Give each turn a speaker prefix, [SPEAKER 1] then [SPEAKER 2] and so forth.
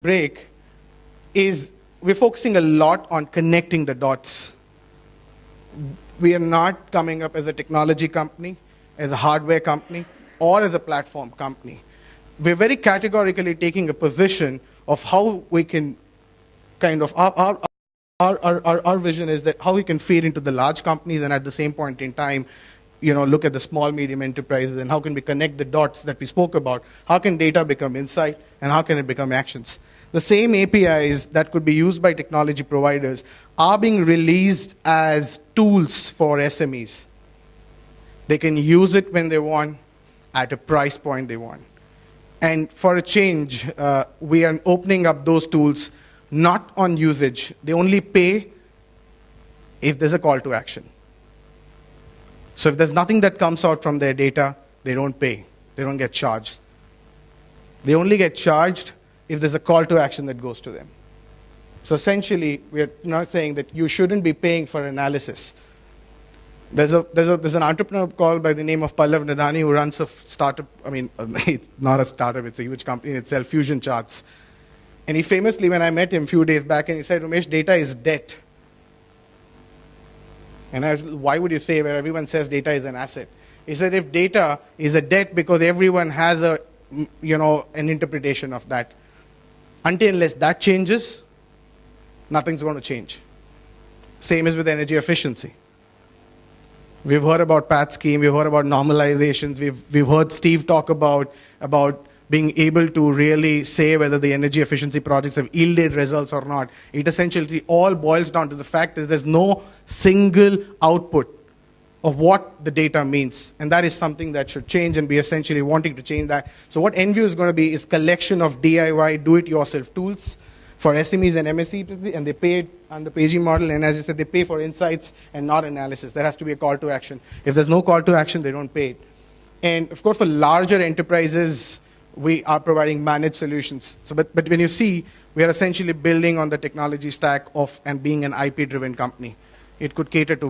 [SPEAKER 1] break is we're focusing a lot on connecting the dots. We are not coming up as a technology company, as a hardware company, or as a platform company. We're very categorically taking a position of how we can kind of, our vision is that how we can feed into the large companies and at the same point in time, look at the small, medium enterprises and how can we connect the dots that we spoke about. How can data become insight and how can it become actions? The same APIs that could be used by technology providers are being released as tools for SMEs. They can use it when they want, at a price point they want. And for a change, we are opening up those tools not on usage. They only pay if there's a call to action. So if there's nothing that comes out from their data, they don't pay. They don't get charged. They only get charged if there's a call to action that goes to them. So essentially, we're not saying that you shouldn't be paying for analysis. There's an entrepreneur called by the name of Pallav Nadani who runs a startup. It's not a startup, it's a huge company in itself, Fusion Charts. And he famously, when I met him a few days back, and he said, Ramesh, data is debt. And I was, why would you say where everyone says data is an asset? He said, if data is a debt because everyone has an interpretation of that, until unless that changes, nothing's going to change. Same as with energy efficiency. We've heard about PAT scheme, we've heard about normalizations, we've heard Steve talk about being able to really say whether the energy efficiency projects have yielded results or not. It essentially all boils down to the fact that there's no single output of what the data means. And that is something that should change, and be essentially wanting to change that. So what Enview is going to be is collection of DIY, do-it-yourself tools for SMEs and MSCs, and they pay under paging model, and as I said, they pay for insights and not analysis. There has to be a call to action. If there's no call to action, they don't pay it. And of course, for larger enterprises, we are providing managed solutions. So, but when you see, we are essentially building on the technology stack of and being an IP-driven company. It could cater to